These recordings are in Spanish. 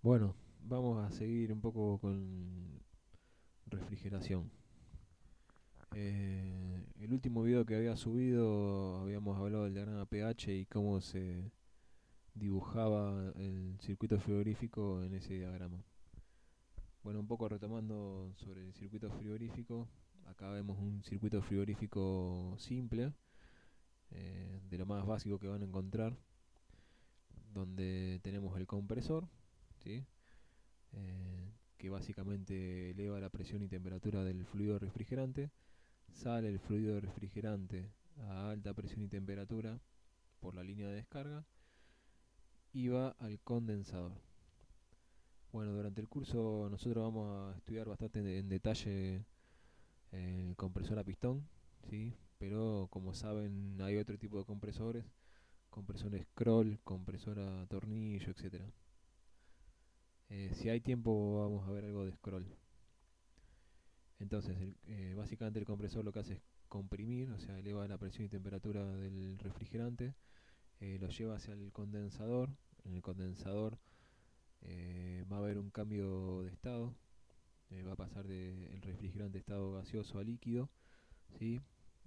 Bueno, vamos a seguir un poco con refrigeración. El último video que había subido habíamos hablado del diagrama pH y cómo se dibujaba el circuito frigorífico en ese diagrama. Bueno, un poco retomando sobre el circuito frigorífico, acá vemos un circuito frigorífico simple, de lo más básico que van a encontrar, donde tenemos el compresor, ¿sí? Que básicamente eleva la presión y temperatura del fluido refrigerante. Sale el fluido refrigerante a alta presión y temperatura por la línea de descarga y va al condensador. Bueno, durante el curso nosotros vamos a estudiar bastante en detalle el compresor a pistón, ¿sí? Pero como saben hay otro tipo de compresores, compresor scroll, compresor a tornillo, etcétera. Si hay tiempo vamos a ver algo de scroll. Entonces, básicamente el compresor lo que hace es comprimir, o sea, eleva la presión y temperatura del refrigerante, lo lleva hacia el condensador. En el condensador va a haber un cambio de estado, va a pasar del refrigerante estado gaseoso a líquido, ¿sí?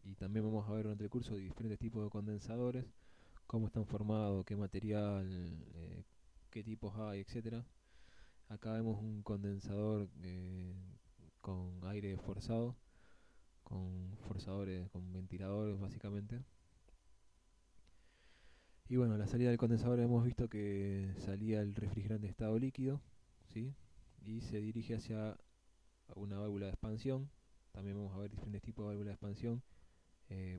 Y también vamos a ver durante el curso diferentes tipos de condensadores, cómo están formados, qué material, qué tipos hay, etcétera. Acá vemos un condensador con aire forzado, con forzadores, con ventiladores básicamente. Y bueno, la salida del condensador hemos visto que salía el refrigerante en estado líquido, ¿sí? Y se dirige hacia una válvula de expansión. También vamos a ver diferentes tipos de válvula de expansión,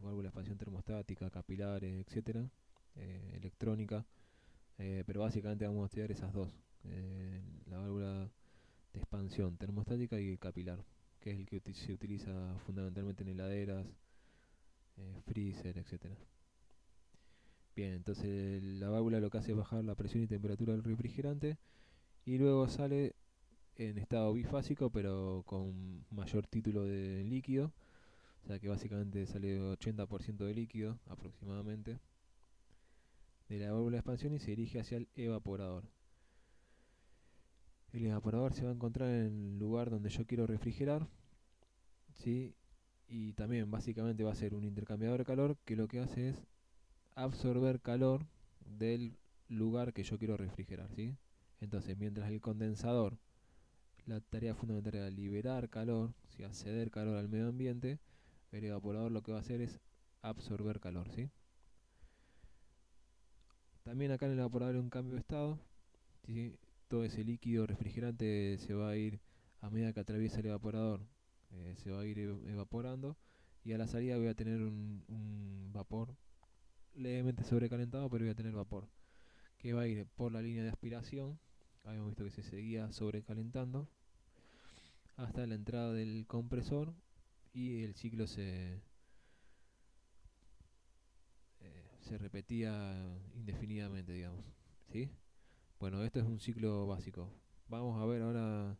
válvula de expansión termostática, capilares, etcétera, electrónica, pero básicamente vamos a estudiar esas dos, la válvula de expansión termostática y capilar, que es el que se utiliza fundamentalmente en heladeras, freezer, etcétera. Bien, entonces la válvula lo que hace es bajar la presión y temperatura del refrigerante y luego sale en estado bifásico pero con mayor título de líquido, o sea que básicamente sale 80% de líquido aproximadamente de la válvula de expansión y se dirige hacia el evaporador. El evaporador se va a encontrar en el lugar donde yo quiero refrigerar, ¿sí? Y también básicamente va a ser un intercambiador de calor que lo que hace es absorber calor del lugar que yo quiero refrigerar, ¿sí? Entonces, mientras el condensador, la tarea fundamental era liberar calor, ¿sí? Acceder calor al medio ambiente, el evaporador lo que va a hacer es absorber calor, ¿sí? También acá en el evaporador hay un cambio de estado, ¿sí? Todo ese líquido refrigerante se va a ir, a medida que atraviesa el evaporador, se va a ir evaporando y a la salida voy a tener un vapor levemente sobrecalentado, pero voy a tener vapor que va a ir por la línea de aspiración. Habíamos visto que se seguía sobrecalentando hasta la entrada del compresor y el ciclo se repetía indefinidamente, digamos, ¿sí? Bueno, esto es un ciclo básico. Vamos a ver ahora,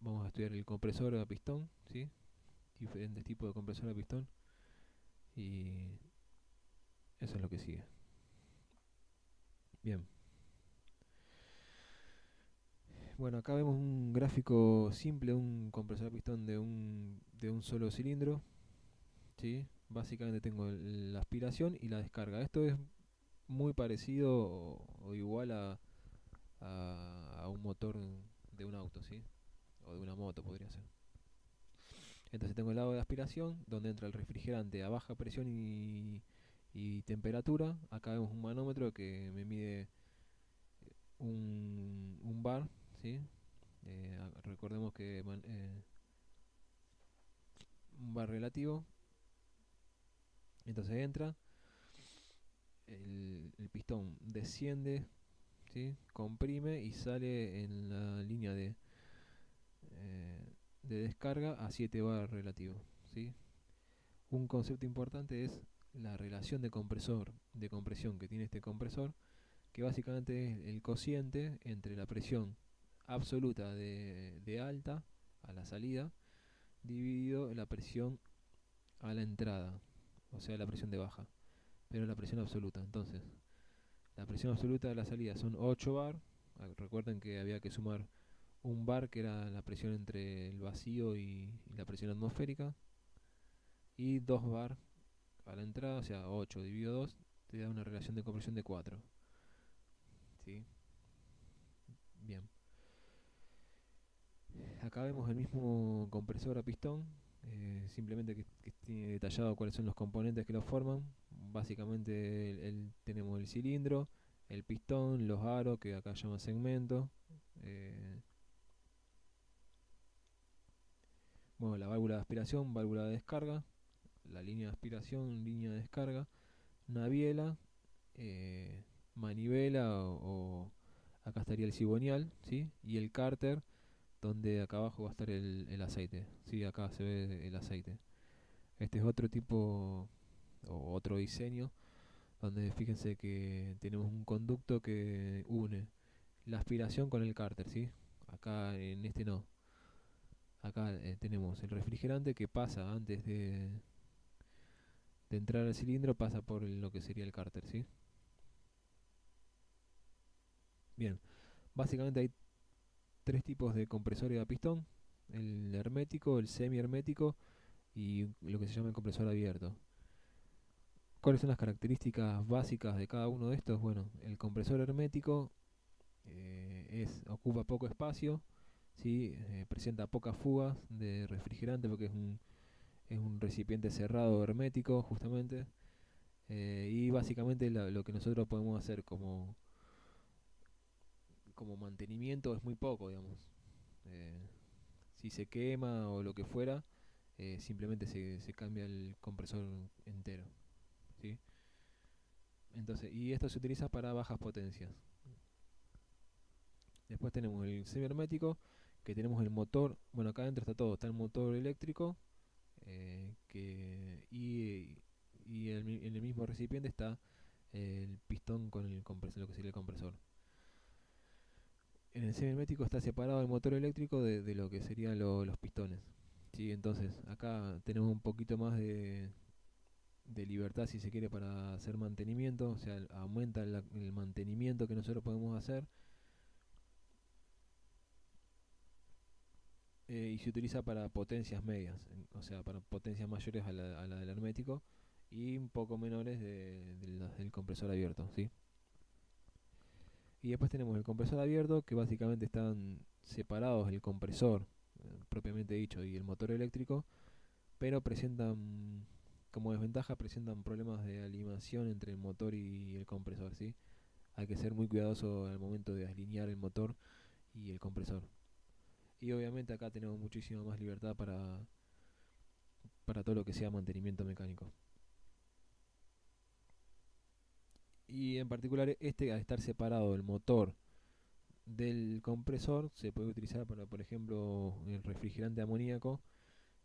vamos a estudiar el compresor a pistón, ¿sí? Diferentes tipos de compresor a pistón y eso es lo que sigue. Bien, bueno, acá vemos un gráfico simple, un compresor a pistón de un solo cilindro, ¿sí? Básicamente tengo la aspiración y la descarga. Esto es muy parecido o igual a un motor de un auto, ¿sí? O de una moto podría ser. Entonces tengo el lado de aspiración, donde entra el refrigerante a baja presión y temperatura. Acá vemos un manómetro que me mide un bar, ¿sí? Recordemos que un bar relativo. Entonces entra, el pistón desciende, ¿sí? Comprime y sale en la línea de descarga a 7 bar relativo, ¿sí? Un concepto importante es la relación de compresor de compresión que tiene este compresor, que básicamente es el cociente entre la presión absoluta de alta a la salida dividido la presión a la entrada, o sea la presión de baja, pero la presión absoluta. Entonces la presión absoluta de la salida son 8 bar Recuerden que había que sumar un bar, que era la presión entre el vacío y la presión atmosférica, y 2 bar a la entrada, o sea, 8 dividido 2 te da una relación de compresión de 4. ¿Sí? Bien. Acá vemos el mismo compresor a pistón, simplemente que tiene detallado cuáles son los componentes que lo forman. Básicamente tenemos el cilindro, el pistón, los aros, que acá llaman segmento, eh, bueno, la válvula de aspiración, válvula de descarga, la línea de aspiración, línea de descarga, una biela, eh, manivela acá estaría el cigüeñal, ¿sí? Y el cárter, donde acá abajo va a estar el aceite, ¿sí? Acá se ve el aceite. Este es otro tipo o otro diseño, donde fíjense que tenemos un conducto que une la aspiración con el cárter, ¿sí? Acá en este no. Acá tenemos el refrigerante que pasa antes de entrar al cilindro, pasa por lo que sería el cárter, ¿sí? Bien, básicamente hay tres tipos de compresores a pistón: el hermético, el semi-hermético y lo que se llama el compresor abierto. ¿Cuáles son las características básicas de cada uno de estos? Bueno, el compresor hermético ocupa poco espacio, ¿sí? Presenta pocas fugas de refrigerante porque es un recipiente cerrado hermético justamente, y básicamente lo que nosotros podemos hacer como mantenimiento es muy poco, digamos. Eh, si se quema o lo que fuera, simplemente se cambia el compresor entero, ¿sí? Entonces, y esto se utiliza para bajas potencias. Después tenemos el semihermético, que tenemos el motor. Bueno, acá adentro está todo: está el motor eléctrico, y en el mismo recipiente está el pistón con el compresor, lo que sería el compresor. En el semihermético está separado el motor eléctrico de lo que serían los pistones, ¿sí? Entonces acá tenemos un poquito más de libertad, si se quiere, para hacer mantenimiento, o sea, aumenta el mantenimiento que nosotros podemos hacer, y se utiliza para potencias medias, o sea, para potencias mayores a la del hermético y un poco menores de las del compresor abierto, ¿sí? Y después tenemos el compresor abierto, que básicamente están separados el compresor, propiamente dicho, y el motor eléctrico, pero presentan, como desventaja, presentan problemas de alineación entre el motor y el compresor, ¿sí? Hay que ser muy cuidadoso al momento de alinear el motor y el compresor. Y obviamente acá tenemos muchísima más libertad para todo lo que sea mantenimiento mecánico. Y en particular este, al estar separado el motor del compresor, se puede utilizar para, por ejemplo, el refrigerante amoníaco,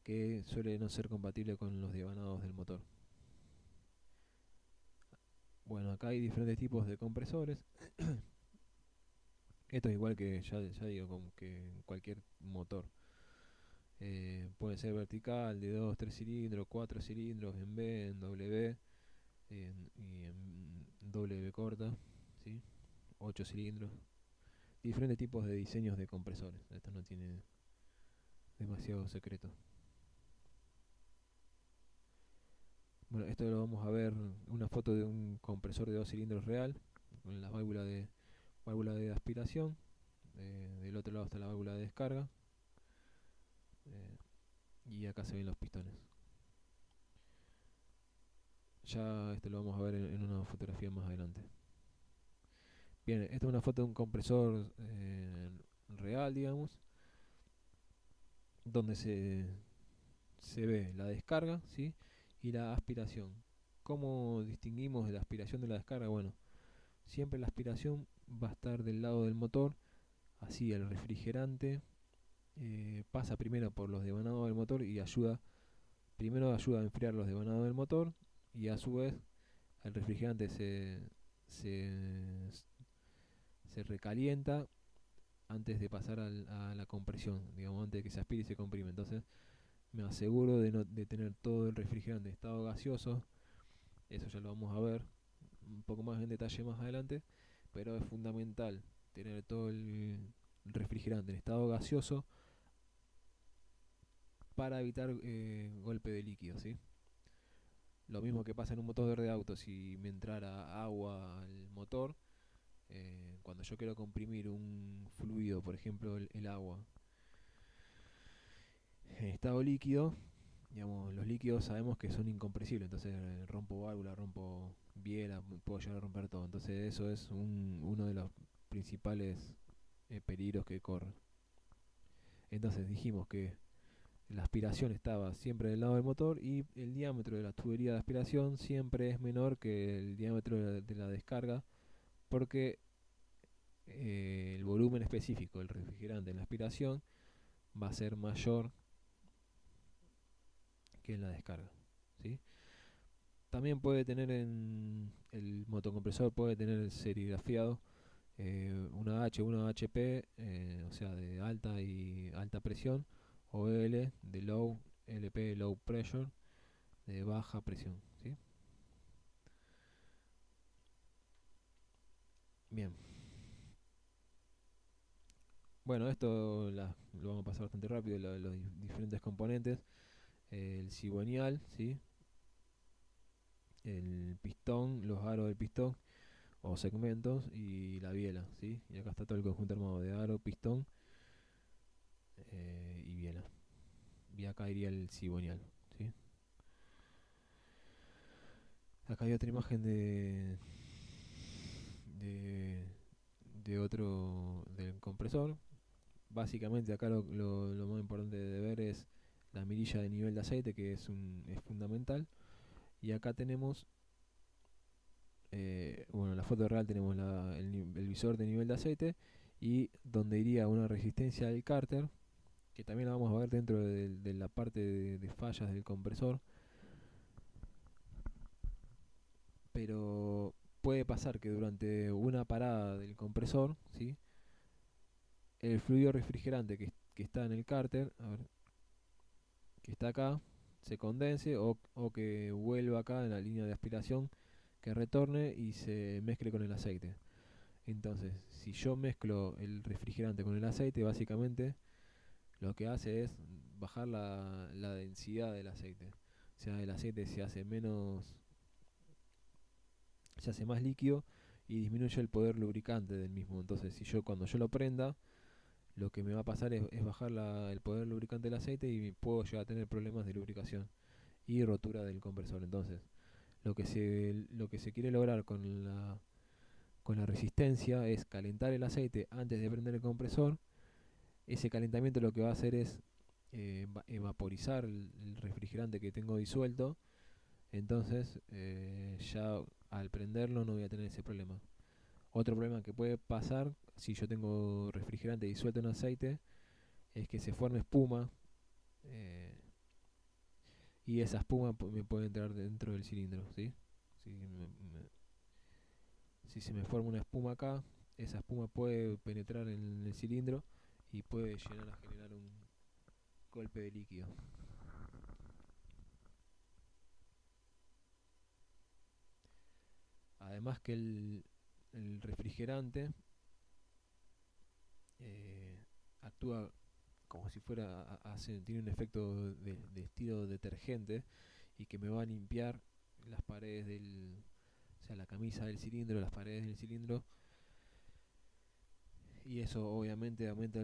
que suele no ser compatible con los devanados del motor. Bueno, acá hay diferentes tipos de compresores. Esto es igual que, ya digo, como que en cualquier motor. Puede ser vertical, de 2, 3 cilindros, 4 cilindros, en B, en W, y en W corta, ¿sí? 8 cilindros. Diferentes tipos de diseños de compresores. Esto no tiene demasiado secreto. Bueno, esto lo vamos a ver, una foto de un compresor de 2 cilindros real, con la válvula de aspiración. Del otro lado está la válvula de descarga. eh, y acá se ven los pistones. Ya esto lo vamos a ver en una fotografía más adelante. Bien, esta es una foto de un compresor real, digamos, donde se ve la descarga, ¿sí? Y la aspiración. ¿Cómo distinguimos la aspiración de la descarga? Bueno, siempre la aspiración va a estar del lado del motor, así el refrigerante pasa primero por los devanados del motor y primero ayuda a enfriar los devanados del motor, y a su vez el refrigerante se, se recalienta antes de pasar a la compresión, digamos, antes de que se aspire y se comprime. Entonces me aseguro de tener todo el refrigerante en estado gaseoso. Eso ya lo vamos a ver un poco más en detalle más adelante, pero es fundamental tener todo el refrigerante en estado gaseoso para evitar golpe de líquido, ¿sí? Lo mismo que pasa en un motor de auto, si me entrara agua al motor, cuando yo quiero comprimir un fluido, por ejemplo el agua, en estado líquido, digamos, los líquidos sabemos que son incompresibles, entonces rompo válvula, rompo biela, puedo llegar a romper todo. Entonces eso es uno de los principales peligros que corre. Entonces dijimos que la aspiración estaba siempre del lado del motor y el diámetro de la tubería de aspiración siempre es menor que el diámetro de la descarga, porque el volumen específico del refrigerante en la aspiración va a ser mayor que en la descarga, ¿sí? También puede tener en el motocompresor, puede tener serigrafiado una H, una HP, o sea, de alta y alta presión, o L de low, LP, low pressure, de baja presión, ¿sí? Bien. Bueno, esto lo vamos a pasar bastante rápido, los diferentes componentes. El cigüeñal, ¿sí? El pistón, los aros del pistón o segmentos y la biela, ¿sí? Y acá está todo el conjunto armado de aro, pistón y biela. Y acá iría el cigüeñal, ¿sí? Acá hay otra imagen de, de otro del compresor. Básicamente acá lo más importante de ver es la mirilla de nivel de aceite, que es fundamental. Y acá tenemos, bueno, en la foto real tenemos el visor de nivel de aceite y donde iría una resistencia del cárter, que también la vamos a ver dentro de la parte de fallas del compresor. Pero puede pasar que durante una parada del compresor, ¿sí? El fluido refrigerante que está en el cárter, a ver, que está acá, se condense o que vuelva acá en la línea de aspiración, que retorne y se mezcle con el aceite. Entonces, si yo mezclo el refrigerante con el aceite, básicamente lo que hace es bajar la densidad del aceite. O sea, el aceite se hace más líquido y disminuye el poder lubricante del mismo. Entonces, si yo cuando yo lo prenda, lo que me va a pasar es bajar el poder lubricante del aceite y puedo llegar a tener problemas de lubricación y rotura del compresor. Entonces, lo que se quiere lograr con la resistencia es calentar el aceite antes de prender el compresor. Ese calentamiento lo que va a hacer es evaporizar el refrigerante que tengo disuelto. Entonces, ya al prenderlo no voy a tener ese problema. Otro problema que puede pasar si yo tengo refrigerante disuelto en aceite es que se forme espuma, eh, y esa espuma me puede entrar dentro del cilindro, ¿sí? Si, si se me forma una espuma acá, esa espuma puede penetrar en el cilindro y puede llegar a generar un golpe de líquido. Además que el refrigerante eh, actúa como si fuera, tiene un efecto de estilo detergente y que me va a limpiar las paredes o sea, la camisa del cilindro, las paredes del cilindro, y eso obviamente aumenta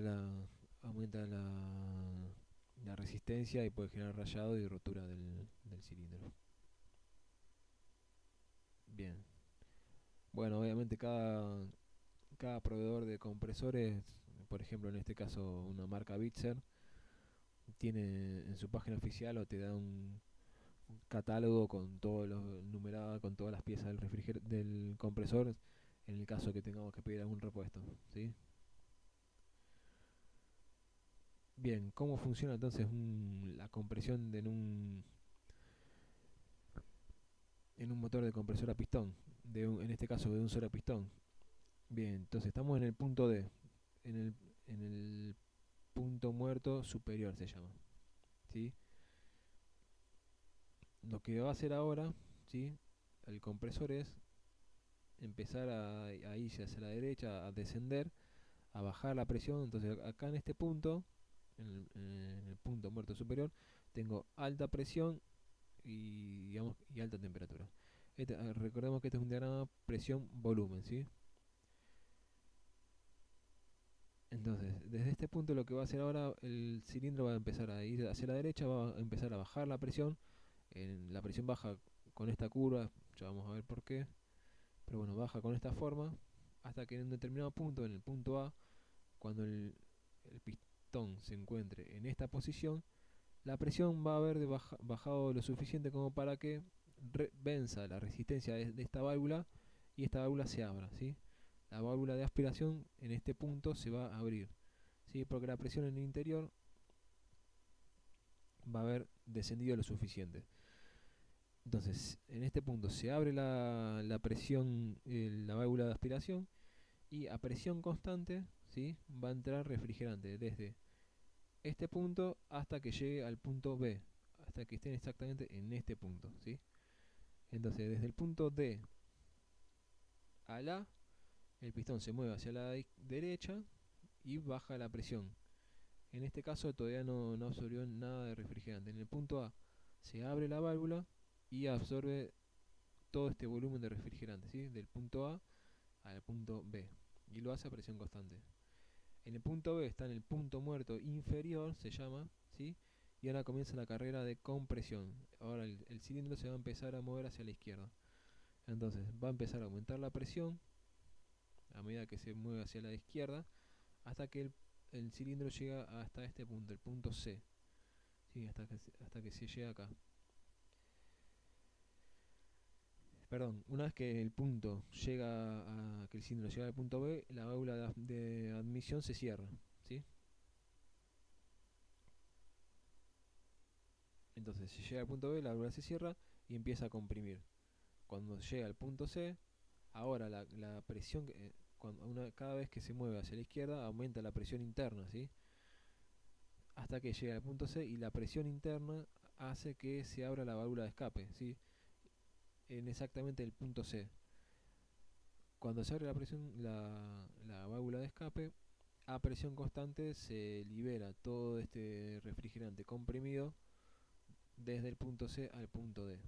la resistencia y puede generar rayado y rotura del cilindro. Bien. Bueno, obviamente cada proveedor de compresores, por ejemplo en este caso una marca Bitzer, tiene en su página oficial o te da un catálogo con todo lo numerado, con todas las piezas del compresor, en el caso que tengamos que pedir algún repuesto, ¿sí? Bien, ¿cómo funciona entonces la compresión en un motor de compresor a pistón? En este caso de un solo pistón. Bien, entonces estamos en el punto D, en el punto muerto superior se llama, ¿sí? Lo que va a hacer ahora, ¿sí? El compresor es empezar a irse hacia la derecha, a descender, a bajar la presión. Entonces acá en este punto, en el punto muerto superior, tengo alta presión y, digamos, y alta temperatura. Recordemos que este es un diagrama presión-volumen, ¿sí? Entonces, desde este punto lo que va a hacer ahora, el cilindro va a empezar a ir hacia la derecha, va a empezar a bajar la presión. La presión baja con esta curva, ya vamos a ver por qué. Pero bueno, baja con esta forma, hasta que en un determinado punto, en el punto A, cuando el pistón se encuentre en esta posición, la presión va a haber bajado lo suficiente como para que venza la resistencia de esta válvula y esta válvula se abra, ¿sí? La válvula de aspiración en este punto se va a abrir, ¿sí? Porque la presión en el interior va a haber descendido lo suficiente. Entonces, en este punto se abre la presión, la válvula de aspiración, y a presión constante, ¿sí?, va a entrar refrigerante desde este punto hasta que llegue al punto B, hasta que estén exactamente en este punto, ¿sí? Entonces, desde el punto D a la, el pistón se mueve hacia la derecha y baja la presión. En este caso todavía no absorbió nada de refrigerante. En el punto A se abre la válvula y absorbe todo este volumen de refrigerante, ¿sí?, del punto A al punto B, y lo hace a presión constante. En el punto B está en el punto muerto inferior, se llama, ¿sí? Y ahora comienza la carrera de compresión. Ahora el cilindro se va a empezar a mover hacia la izquierda. Entonces va a empezar a aumentar la presión a medida que se mueve hacia la izquierda, hasta que el cilindro llega hasta este punto, el punto C, ¿sí? Hasta que se llega acá. Perdón, una vez que el punto llega que el cilindro llega al punto B, la válvula de admisión se cierra, ¿sí? Entonces, si llega al punto B, la válvula se cierra y empieza a comprimir. Cuando llega al punto C, ahora la presión, cada vez que se mueve hacia la izquierda, aumenta la presión interna, ¿sí?, hasta que llega al punto C, y la presión interna hace que se abra la válvula de escape, ¿sí?, en exactamente el punto C. Cuando se abre la válvula de escape, a presión constante se libera todo este refrigerante comprimido desde el punto C al punto D.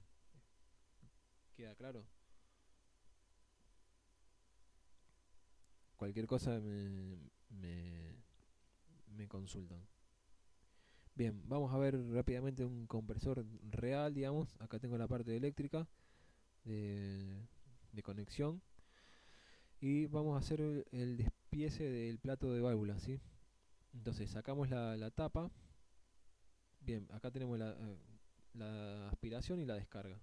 ¿Queda claro? Cualquier cosa me consultan. Bien, vamos a ver rápidamente un compresor real, digamos. Acá tengo la parte eléctrica de, de conexión. Y vamos a hacer el despiece del plato de válvulas, ¿sí? Entonces sacamos la tapa. Bien, acá tenemos la aspiración y la descarga.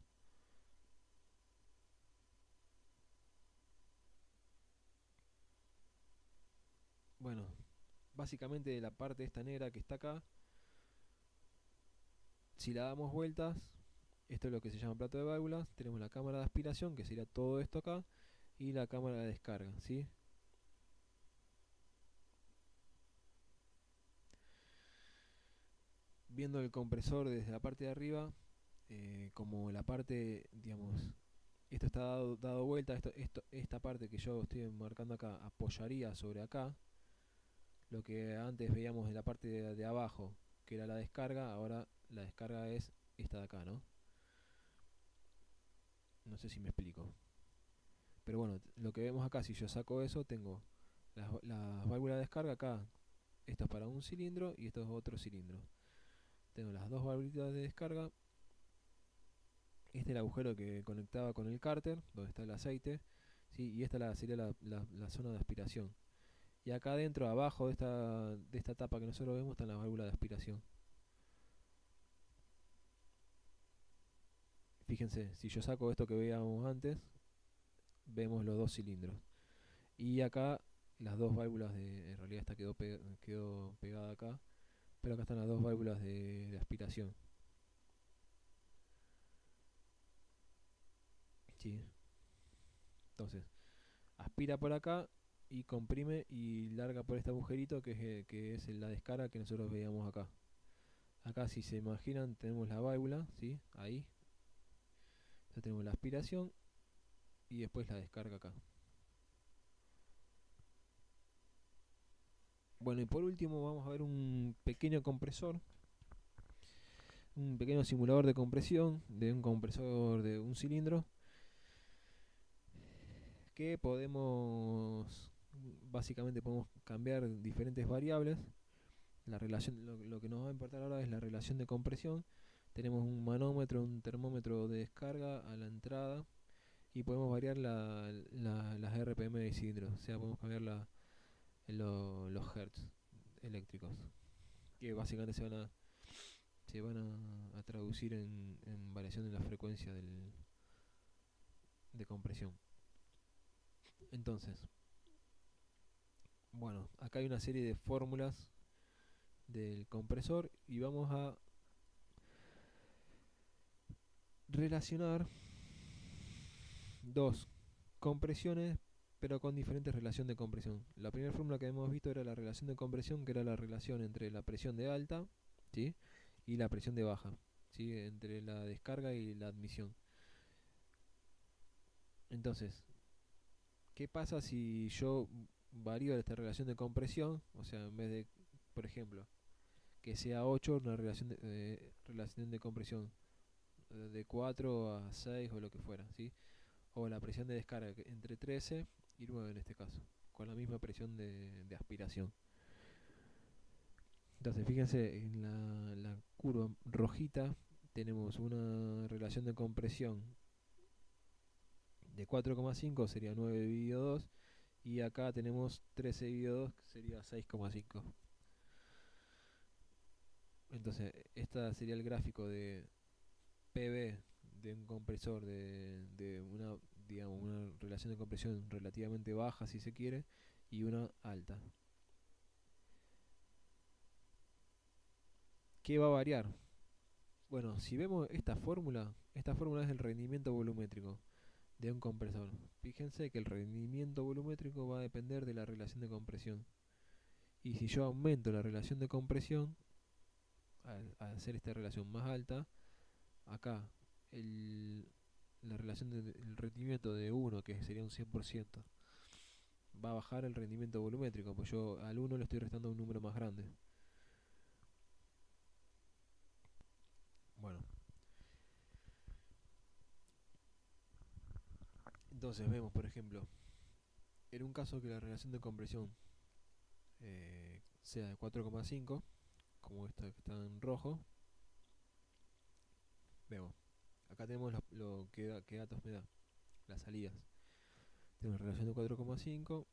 Bueno, básicamente la parte esta negra que está acá, si la damos vueltas, esto es lo que se llama plato de válvulas. Tenemos la cámara de aspiración, que sería todo esto acá, y la cámara de descarga, ¿sí? Viendo el compresor desde la parte de arriba, como la parte, digamos, esto está dado vuelta, esta parte que yo estoy marcando acá apoyaría sobre acá. Lo que antes veíamos en la parte de abajo, que era la descarga, ahora la descarga es esta de acá, ¿no? No sé si me explico. Pero bueno, lo que vemos acá, si yo saco eso, tengo las válvulas de descarga acá. Esto es para un cilindro y esto es otro cilindro. Tengo las dos válvulas de descarga. Este es el agujero que conectaba con el cárter, donde está el aceite, ¿sí? Y esta sería la zona de aspiración. Y acá adentro, abajo de esta tapa que nosotros vemos, están las válvulas de aspiración. Fíjense, si yo saco esto que veíamos antes, vemos los dos cilindros. Y acá las dos válvulas en realidad esta quedó pegada acá, pero acá están las dos válvulas de aspiración. ¿Sí? Entonces, aspira por acá y comprime y larga por este agujerito que es la descarga que nosotros veíamos acá. Acá, si se imaginan, tenemos la válvula, ¿sí? Ahí. Entonces tenemos la aspiración y después la descarga acá. Bueno, y por último vamos a ver un pequeño compresor, un pequeño simulador de compresión de un compresor de un cilindro que básicamente podemos cambiar diferentes variables. La relación, lo que nos va a importar ahora es la relación de compresión. Tenemos un manómetro, un termómetro de descarga a la entrada y podemos variar las RPM de cilindro, o sea, podemos cambiar los hertz eléctricos, que básicamente se van a traducir en variación de la frecuencia de compresión. Entonces, bueno, acá hay una serie de fórmulas del compresor y vamos a relacionar dos compresiones pero con diferentes relación de compresión. La primera fórmula que hemos visto era la relación de compresión, que era la relación entre la presión de alta, ¿sí?, y la presión de baja, ¿sí?, entre la descarga y la admisión. Entonces, ¿qué pasa si yo varío esta relación de compresión? O sea, en vez de, por ejemplo, que sea 8 una relación de compresión de 4 a 6 o lo que fuera, ¿sí? O la presión de descarga entre 13 y 9 en este caso, con la misma presión de aspiración. Entonces, fíjense, en la curva rojita tenemos una relación de compresión de 4,5, sería 9 dividido 2, y acá tenemos 13 dividido 2, que sería 6,5. Entonces, esta sería el gráfico de PB de un compresor de una, digamos, una relación de compresión relativamente baja, si se quiere, y una alta. ¿Qué va a variar? Bueno, si vemos esta fórmula es el rendimiento volumétrico de un compresor. Fíjense que el rendimiento volumétrico va a depender de la relación de compresión. Y si yo aumento la relación de compresión, al hacer esta relación más alta, acá el, la relación del rendimiento de 1, que sería un 100%, va a bajar el rendimiento volumétrico, pues yo al 1 le estoy restando un número más grande. Bueno, entonces vemos, por ejemplo, en un caso que la relación de compresión sea de 4,5, como esta que está en rojo, vemos, acá tenemos qué datos me da, las salidas. Tenemos relación de 4,5,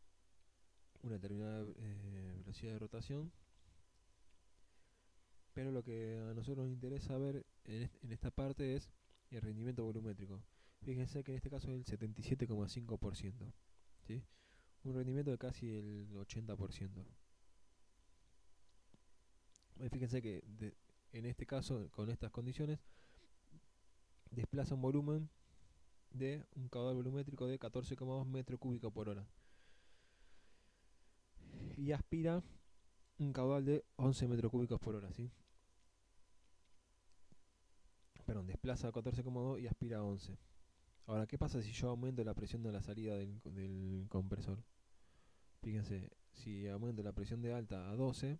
una determinada velocidad de rotación, pero lo que a nosotros nos interesa ver en esta parte es el rendimiento volumétrico. Fíjense que en este caso es el 77,5%, ¿sí?, un rendimiento de casi el 80%. Fíjense que en este caso, con estas condiciones, desplaza un volumen de un caudal volumétrico de 14,2 metros cúbicos por hora y aspira un caudal de 11 metros cúbicos por hora, ¿sí? Perdón, desplaza 14,2 y aspira 11. Ahora, ¿qué pasa si yo aumento la presión de la salida del compresor? Fíjense, si aumento la presión de alta a 12,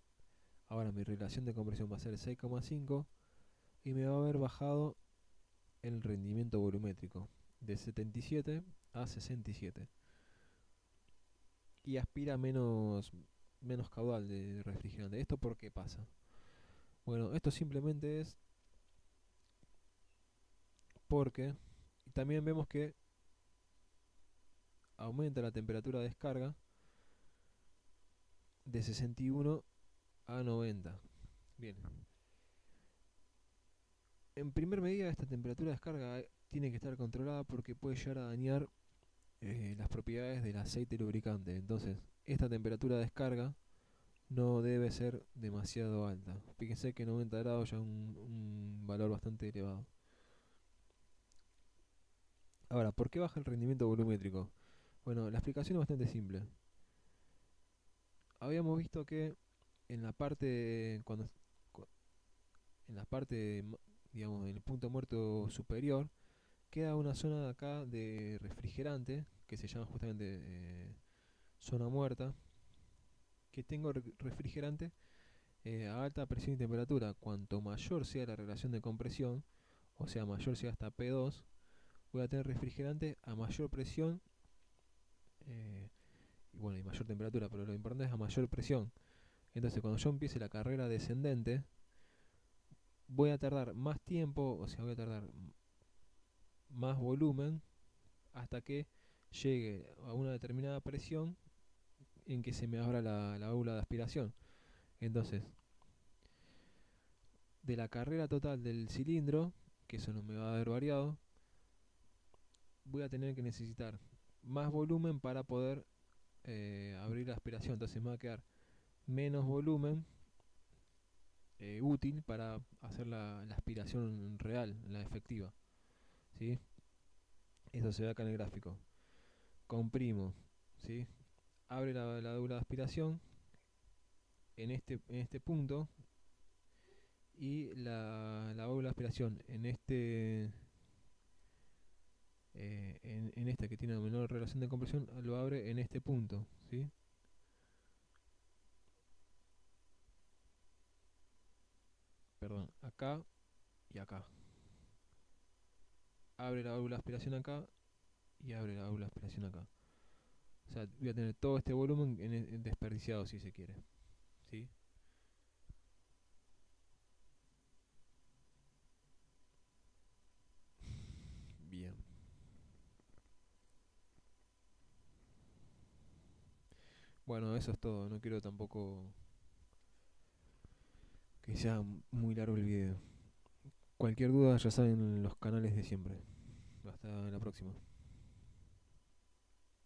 ahora mi relación de compresión va a ser 6,5 y me va a haber bajado el rendimiento volumétrico de 77 a 67 y aspira menos caudal de refrigerante. ¿Esto por qué pasa? Bueno, esto simplemente es porque también vemos que aumenta la temperatura de descarga de 61 a 90. Bien, en primer medida esta temperatura de descarga tiene que estar controlada porque puede llegar a dañar las propiedades del aceite lubricante. Entonces, esta temperatura de descarga no debe ser demasiado alta. Fíjense que 90 grados ya es un valor bastante elevado. Ahora, ¿por qué baja el rendimiento volumétrico? Bueno, la explicación es bastante simple. Habíamos visto que en la parte, en la parte, digamos, en el punto muerto superior, queda una zona acá de refrigerante que se llama justamente zona muerta, que tengo refrigerante a alta presión y temperatura. Cuanto mayor sea la relación de compresión, o sea, mayor sea hasta P2, voy a tener refrigerante a mayor presión eh, y bueno, y mayor temperatura, pero lo importante es a mayor presión. Entonces, cuando yo empiece la carrera descendente, voy a tardar más tiempo, o sea, voy a tardar más volumen hasta que llegue a una determinada presión en que se me abra la válvula de aspiración. Entonces, de la carrera total del cilindro, que eso no me va a haber variado, voy a tener que necesitar más volumen para poder abrir la aspiración. Entonces me va a quedar menos volumen útil para hacer la aspiración real, la efectiva. ¿Sí? Eso se ve acá en el gráfico. Comprimo, ¿sí? Abre la válvula de aspiración en este punto y la válvula de aspiración en esta que tiene una menor relación de compresión lo abre en este punto, ¿sí? Perdón, acá y acá. Abre la válvula de aspiración acá y abre la válvula de aspiración acá. O sea, voy a tener todo este volumen desperdiciado si se quiere, ¿sí? Bien. Bueno, eso es todo. No quiero tampoco que sea muy largo el video. Cualquier duda ya saben los canales de siempre. Hasta la próxima.